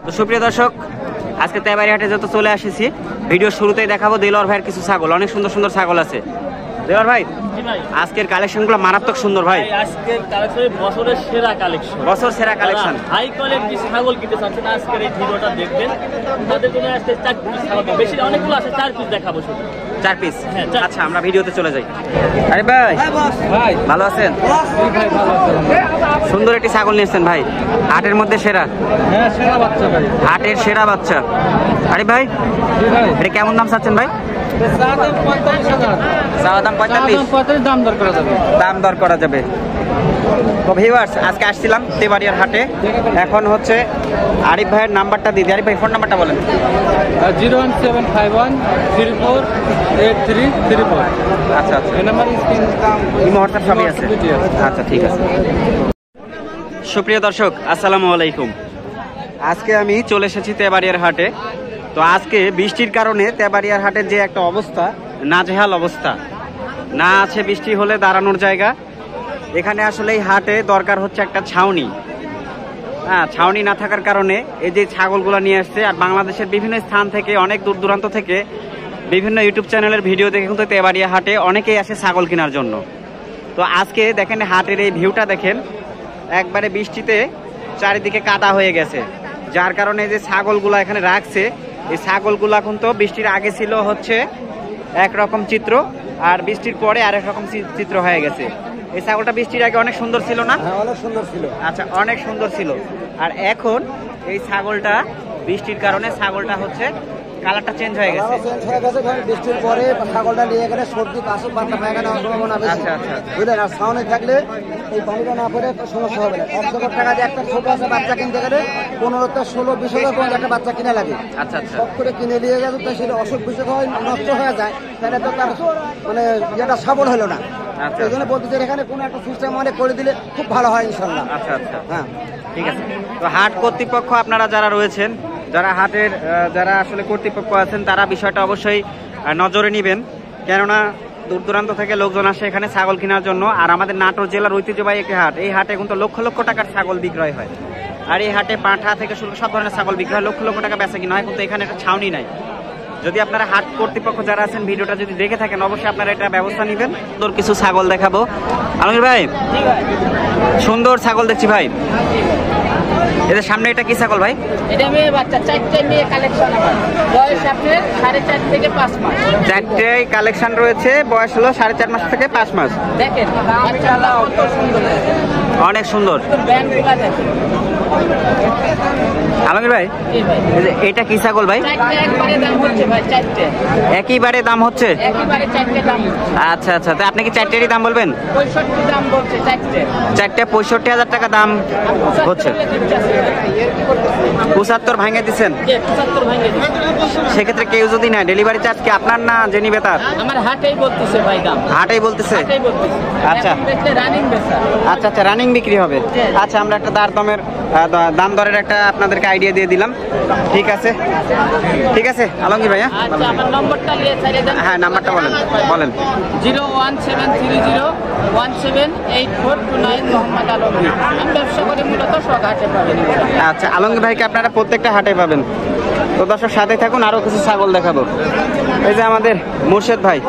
তো সুপ্রিয় দর্শক, আজকে তেবাড়িয়া হাটে যত চলে আসেছি, ভিডিও শুরুতেই দেখাবো দেলোয়ার ভাইয়ের কিছু ছাগল। অনেক সুন্দর সুন্দর ছাগল আছে। দেলোয়ার ভাই, আজকের কালেকশনগুলো মারাত্মক সুন্দর ভাই। আজকের কালেকশন বছরের সেরা কালেকশন, বছর সেরা কালেকশন। হাই কোয়ালিটি ছাগল কিনতে চাচ্ছেন, আজকের এই ভিডিওটা দেখবেন। তাদের জন্য আজকে 4 পিস ছাগল, বেশি অনেকগুলো আছে, 4 পিস দেখাবো শুধু। 4 পিস? হ্যাঁ। আচ্ছা, আমরা ভিডিওতে চলে যাই। আরে ভাই, ভাই ভালো আছেন? ভাই ভালো আছেন? সুন্দর একটি ছাগল নিয়েছেন ভাই, হাটের মধ্যে সেরা। হ্যাঁ, সেরা বাচ্চা ভাই, হাটের সেরা বাচ্চা। আরে ভাই, ভাই এটা কেমন দাম চাচ্ছেন ভাই? দাম 45,000। চাওয়া দাম 45? দাম দর করা যাবে। দাম দর করা যাবে। তো ভিউয়ার্স, আজকে আসছিলাম তেবাড়িয়ার হাটে। এখন হচ্ছে আরিফ ভাইয়ের নাম্বারটা দিই। আরিফ ভাই, ফোন নাম্বারটা বলেন। 01751348334। আচ্ছা আচ্ছা, এই নাম্বার স্ক্রিন এই মুহূর্তে সবই আছে। আচ্ছা, ঠিক আছে। সুপ্রিয় দর্শক, আসসালামু আলাইকুম। আজকে আমি চলে এসেছি তেবাড়িয়ার হাটে। তো আজকে বৃষ্টির কারণে তেবাড়িয়ার হাটের যে একটা অবস্থা, নাজেহাল অবস্থা, না আছে বৃষ্টি হলে দাঁড়ানোর জায়গা। এখানে আসলে এই হাটে দরকার হচ্ছে একটা ছাউনি। হ্যাঁ, ছাউনি না থাকার কারণে এই যে ছাগলগুলো নিয়ে আসছে, আর বাংলাদেশের বিভিন্ন স্থান থেকে, অনেক দূর দূরান্ত থেকে বিভিন্ন ইউটিউব চ্যানেলের ভিডিও দেখে কিন্তু তেবাড়িয়া হাটে অনেকেই আসে ছাগল কেনার জন্য। তো আজকে দেখেন হাটের এই ভিউটা দেখেন, একবারে বৃষ্টিতে চারিদিকে কাদা হয়ে গেছে, যার কারণে যে ছাগলগুলা এখানে রাখছে, এই ছাগলগুলা কিন্তু বৃষ্টির আগে ছিল হচ্ছে একরকম চিত্র, আর বৃষ্টির পরে আরেক রকম চিত্র হয়ে গেছে। এই ছাগলটা বৃষ্টির আগে অনেক সুন্দর ছিল না? হ্যাঁ, অনেক সুন্দর ছিল। আচ্ছা, অনেক সুন্দর ছিল। আর এখন এই ছাগলটা বৃষ্টির কারণে ছাগলটা হচ্ছে কালারটা চেঞ্জ হয়ে গেছে। বৃষ্টির পরে ছাগলটা নিয়ে গেলে সর্দি কাশি পাতলা পায়খানা হওয়ার সম্ভাবনা বেশি। আচ্ছা আচ্ছা, বুঝলেন? আর ছাউনি থাকলে এই পানিটা না পড়ে সমস্যা হবে না। 1,000 টাকা দিয়ে একটা ছোট আছে বাচ্চা কিনতে গেলে 15,000-16,000-20,000 পর্যন্ত একটা বাচ্চা কিনা লাগে। আচ্ছা আচ্ছা, সব করে কিনে নিয়ে গেলে তো সেটা অসুখ বিসুখ হয়, নষ্ট হয়ে যায়, তাহলে তো তার মানে যেটা সবল হলো না। আচ্ছা। এই জন্য বলতে চাই এখানে কোনো একটা সিস্টেম অনেক করে দিলে খুব ভালো হয় ইনশাল্লাহ। আচ্ছা আচ্ছা, হ্যাঁ, ঠিক আছে। তো হাট কর্তৃপক্ষ, আপনারা যারা রয়েছেন, যারা হাটের যারা আসলে কর্তৃপক্ষ আছেন, তারা বিষয়টা অবশ্যই নজরে নেবেন। কেননা দূর দূরান্ত থেকে লোকজন আসে এখানে ছাগল কেনার জন্য। আর আমাদের নাটোর জেলার ঐতিহ্যবাহী একটি হাট, এই হাটে কিন্তু লক্ষ লক্ষ টাকার ছাগল বিক্রয় হয়। আর এই হাটে পাঁঠা থেকে শুরু সব ধরনের ছাগল বিক্রয় হয়, লক্ষ লক্ষ টাকা বেচা কিনা হয়, কিন্তু এখানে একটা ছাউনি নাই। যদি আপনারা হাট কর্তৃপক্ষ যারা আছেন ভিডিওটা যদি দেখে থাকেন, অবশ্যই আপনারা এটা ব্যবস্থা নেবেন। সুন্দর কিছু ছাগল দেখাবো। আলমগীর ভাই, সুন্দর ছাগল দেখছি ভাই। এদের সামনে এটা কি ছাগল ভাই? এটা মেয়ে বাচ্চা, 4টে মেয়ে কালেকশন। আমার বয়স আপনার 4.5 থেকে 5 মাস। 4টেই কালেকশন রয়েছে, বয়স হলো 4.5 মাস থেকে 5 মাস। দেখেন বাচ্চাটা কত সুন্দর, অনেক সুন্দর। ব্যান্ডগুলা দেখেন। আলমগীর ভাই, এই ভাই, এটা কি ছাগল ভাই? 4টে একবারে দাম হচ্ছে ভাই, 4টে একইবারে দাম হচ্ছে? একেবারে 4টে দাম হচ্ছে। আচ্ছা আচ্ছা, তো আপনি কি 4টেরই দাম বলবেন? 65 দাম বলছে 4টে। 4টে 65,000 টাকা দাম হচ্ছে। 75 ভাঙে দিচ্ছেন? 75 ভাঙে দিচ্ছে। সেক্ষেত্রে কেউ যদি না, ডেলিভারি চার্জ কি আপনার না যে নিবে তার? আমার হাটেই বলতেছে ভাই দাম, হাটেই বলতেছে? হাটেই বলতেছে। আচ্ছা। এখন দেখলে রানিং বেচা। আচ্ছা আচ্ছা, রানিং বিক্রি হবে। আচ্ছা, আমরা একটা দাম দরের একটা আপনাদেরকে আইডিয়া দিয়ে দিলাম। ঠিক আছে, ঠিক আছে আলমগীর ভাইয়া। আচ্ছা, আমার নম্বরটা নিয়ে ছাড়িয়ে দেন। হ্যাঁ, নাম্বারটা বলেন বলেন। 01730 মোহাম্মদ আলমগীর। আমি ব্যবসা করি মূলত সব হাটে পাবেন। আচ্ছা, আলমগীর ভাইকে আপনারা প্রত্যেকটা হাটে পাবেন। তো দর্শক সাথে থাকুন, আরো কিছু ছাগল দেখাবো। এই যে আমাদের মুর্শেদ ভাই।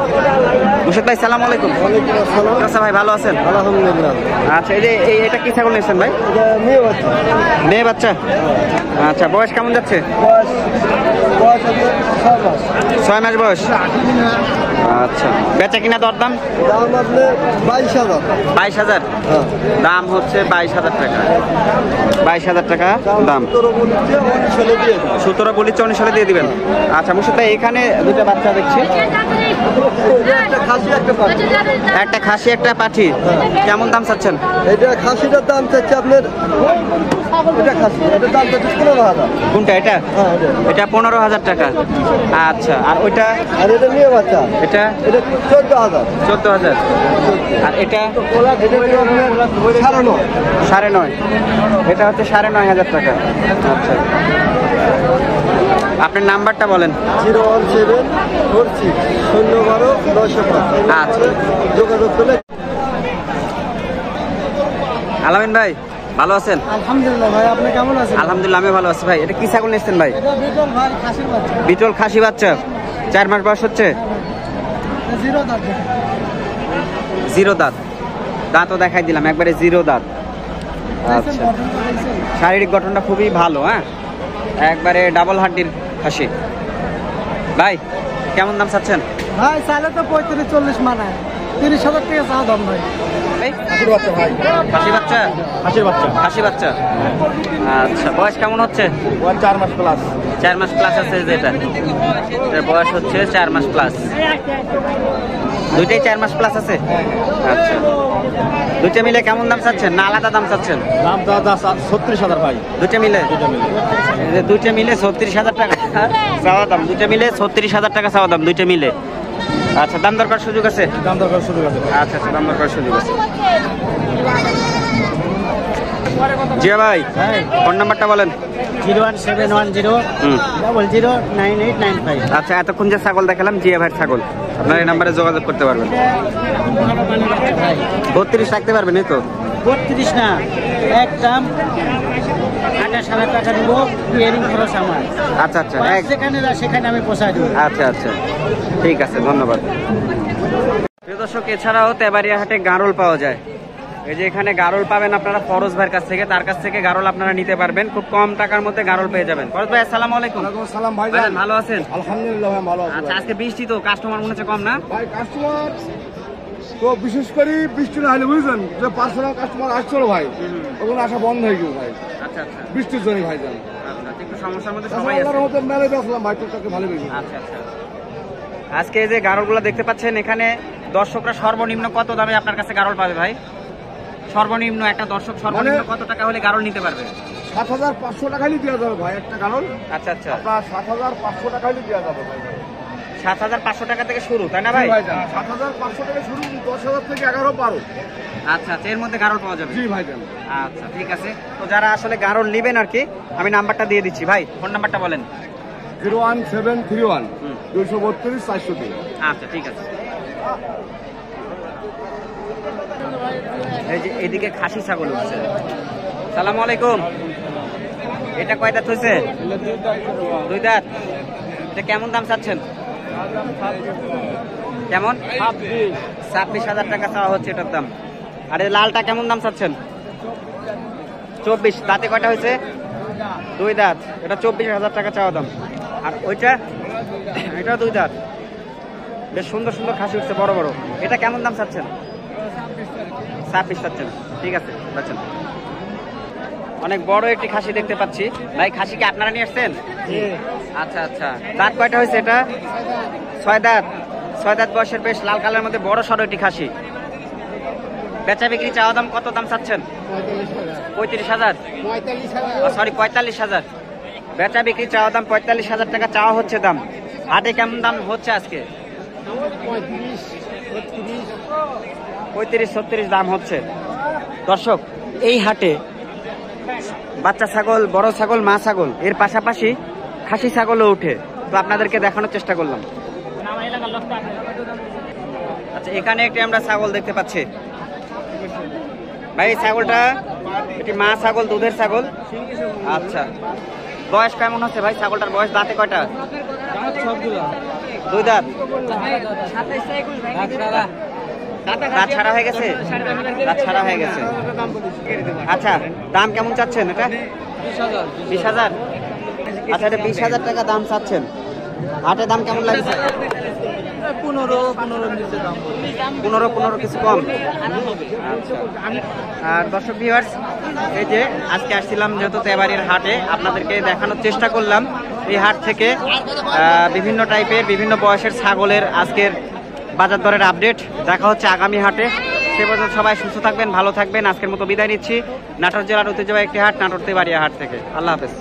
মুর্শেদ ভাই, সালাম আলাইকুম। আচ্ছা ভাই, ভালো আছেন? আলহামদুলিল্লাহ। আচ্ছা, এই যে এটা কি ছাগল নিয়েছেন ভাই? মেয়ে বাচ্চা। আচ্ছা, বয়স কেমন যাচ্ছে? 6 মাস বয়স। আচ্ছা, বেচা কিনা দরদাম? দাম আপনি 22,000। 22,000 দাম হচ্ছে। 22,000 টাকা, 22,000 টাকা দাম। 17 বলি 19 সালে দিয়ে দিবেন। আচ্ছা মুর্শিদ ভাই, এখানে দুটো বাচ্চা দেখছি, একটা খাসি একটা পাঠি। কেমন দাম চাচ্ছেন? এটা খাসিটার দাম চাচ্ছে আপনার, এটা খাসি, এটার দাম চাচ্ছে 15,000। কোনটা এটা? হ্যাঁ, এটা 15,000 টাকা। আচ্ছা, আর ওইটা? আর এটা নিয়ে বাচ্চা, এটা 14,000। 14,000। আর এটা? এটা হলো আপনার 9.5। 9.5। এটা হচ্ছে 9.5 টাকা। আচ্ছা, আপনার নাম্বারটা বলেন। 01746 আচ্ছা, যোগাযোগ করলে। আলামিন ভাই, ভালো আছেন? আলহামদুলিল্লাহ ভাই, আপনি কেমন আছেন? আলহামদুলিল্লাহ আমি ভালো আছি ভাই। এটা কি ছাগল নিচ্ছেন ভাই? এটা বিটল ভাই, খাসির বাচ্চা। বিটল খাসি বাচ্চা, 4 মাস বয়স হচ্ছে। জিরো দাঁত। জিরো দাঁত, দাঁতও দেখাই দিলাম একবারে জিরো দাঁত। আচ্ছা, শারীরিক গঠনটা খুবই ভালো, হ্যাঁ একবারে ডাবল হাড্ডির খাসি। ভাই কেমন দাম চাচ্ছেন? ভাই চাইলে তো 35-40 মানায়, 30,000 টাকা চা দাম ভাই। খাসি বাচ্চা ভাই, খাসি বাচ্চা, হাসির বাচ্চা খাসি বাচ্চা। আচ্ছা, বয়স কেমন হচ্ছে? 4 মাস প্লাস। 4 মাস প্লাস আছে যেটা, এর বয়স হচ্ছে 4 মাস প্লাস। দুইটাই 4 মাস প্লাস আছে। আচ্ছা, দুইটা মিলে কেমন দাম চাচ্ছেন না আলাদা দাম চাচ্ছেন? দাম দাদা 36,000 ভাই। দুইটা মিলে? দুইটা মিলে 36,000 টাকা চাওয়া দাম। দুইটা মিলে 36,000 টাকা চাওয়া দাম, দুইটা মিলে। আচ্ছা, দাম দরকার সুযোগ আছে? দাম দরকার সুযোগ আছে। আচ্ছা আচ্ছা, দাম দরকার সুযোগ আছে। জিয়া ভাই, ফোন নাম্বারটা বলেন। 01710 আচ্ছা, এতক্ষণ যে ছাগল দেখালাম জিয়া ভাইয়ের ছাগল, আপনার এই নাম্বারে যোগাযোগ করতে পারবেন। 32 রাখতে পারবেন এই তো? 32 না, একদম 28,000 টাকা দেব, ইয়ারিং খরচ আমার। আচ্ছা আচ্ছা, যেখানে না সেখানে আমি পোষাই দেবো। আচ্ছা আচ্ছা, ঠিক আছে, ধন্যবাদ। প্রিয় দর্শক, এছাড়াও তেবাড়িয়া হাটে গারল পাওয়া যায়। এই যে এখানে গারল পাবেন আপনারা ফরজ ভাইয়ের কাছ থেকে, তার কাছ থেকে গারল আপনারা নিতে পারবেন, খুব কম টাকার মধ্যে গারল পেয়ে যাবেন। ফরজ ভাই আসসালামু আলাইকুম। সালাম ভাই, ভাইজান ভালো আছেন? আলহামদুলিল্লাহ ভাই, ভালো আছি। আচ্ছা, আজকে বৃষ্টি তো কাস্টমার মনে হচ্ছে কম না? ভাই কাস্টমার তো বিশেষ করে বৃষ্টি না হলে বুঝলেন যে পার্সোনাল কাস্টমার আসছিল ভাই, ওগুলো আসা বন্ধ হয়ে গেল ভাই আচ্ছা আচ্ছা, বৃষ্টির জন্য ভাই জান। আচ্ছা, একটু সমস্যার মধ্যে সবাই আছে। আল্লাহর মতো মেলে দেখলাম ভাই, তোকে ভালো লেগেছে। আচ্ছা আচ্ছা, আজকে এই যে গারলগুলো দেখতে পাচ্ছেন এখানে, দর্শকরা সর্বনিম্ন কত দামে আপনার কাছে গারল পাবে ভাই? সর্বনিম্ন একটা দর্শক সর্বনিম্ন কত টাকা হলে গারল নিতে পারবে? 7,500 টাকা হলে দেওয়া যাবে ভাই একটা কারণ। আচ্ছা আচ্ছা, আপনার 7,500 টাকা হলে দেওয়া যাবে ভাই। 7,500 টাকা থেকে শুরু, তাই না ভাই? ভাই জান 7,500 টাকা শুরু, 10,000 থেকে 11-12। আচ্ছা আচ্ছা, এর মধ্যে গারল পাওয়া যাবে। জি ভাই জান। আচ্ছা ঠিক আছে, তো যারা আসলে গারল নেবেন আর কি, আমি নাম্বারটা দিয়ে দিচ্ছি ভাই, ফোন নাম্বারটা বলেন। 01731 232 403। আচ্ছা ঠিক আছে। এই যে এদিকে খাসি ছাগল হচ্ছে। সালামু আলাইকুম, এটা কয় দাঁত হয়েছে? 2 দাঁত। এটা কেমন দাম চাচ্ছেন? কেমন? 26,000 টাকা চাওয়া হচ্ছে এটার দাম। আর এই লালটা কেমন দাম চাচ্ছেন? 24। দাঁতে কয়টা হয়েছে? 2 দাঁত। এটা 24,000 টাকা চাওয়া দাম। আর ওইটা, এটাও 2 দাঁত। বেশ সুন্দর সুন্দর খাসি উঠছে, বড় বড়। এটা কেমন দাম চাচ্ছেন? 26 চাচ্ছেন, ঠিক আছে পাচ্ছেন। অনেক বড় একটি খাসি দেখতে পাচ্ছি ভাই। খাসি কি আপনারা নিয়ে আসছেন? আচ্ছা আচ্ছা, দাঁত কয়টা হয়েছে এটা? 6 দাঁত। 6 দাঁত বয়সের, বেশ লাল কালারের মধ্যে বড় সড়ো একটি খাসি। বেচা বিক্রি চাওয়া দাম কত দাম চাচ্ছেন? 35,000, সরি 45,000। বেচা বিক্রি চাওয়া দাম 45,000 টাকা চাওয়া হচ্ছে দাম। হাটে কেমন দাম হচ্ছে আজকে? 35-36 দাম হচ্ছে। দর্শক, এই হাটে বাচ্চা ছাগল, বড় ছাগল, মা ছাগল, এর পাশাপাশি খাসি ছাগলও উঠে, তো আপনাদেরকে দেখানোর চেষ্টা করলাম। আচ্ছা, এখানে একটি আমরা ছাগল দেখতে পাচ্ছি ভাই। ছাগলটা এটি মা ছাগল, দুধের ছাগল। আচ্ছা, বয়স কেমন হচ্ছে ভাই ছাগলটার বয়স? দাঁতে কয়টা? 2 দাঁত। দাঁত ছাড়া হয়ে গেছে? দাঁত ছাড়া হয়ে গেছে। আচ্ছা, দাম কেমন চাচ্ছেন এটা? 20,000। আচ্ছা, এটা 20,000 টাকা দাম চাচ্ছেন। হাটে দাম কেমন লাগছে? 15 কিছু কম। আচ্ছা, আর দর্শক ভিউয়ার্স, এই যে আজকে আসছিলাম যেহেতু তেবাড়ির হাটে, আপনাদেরকে দেখানোর চেষ্টা করলাম এই হাট থেকে বিভিন্ন টাইপের, বিভিন্ন বয়সের ছাগলের আজকের বাজার দরের আপডেট। দেখা হচ্ছে আগামী হাটে। সে পর্যন্ত সবাই সুস্থ থাকবেন, ভালো থাকবেন। আজকের মতো বিদায় নিচ্ছি নাটোর জেলার ঐতিহ্যবাহী একটি হাট, নাটোর তেবাড়িয়া হাট থেকে। আল্লাহ হাফেজ।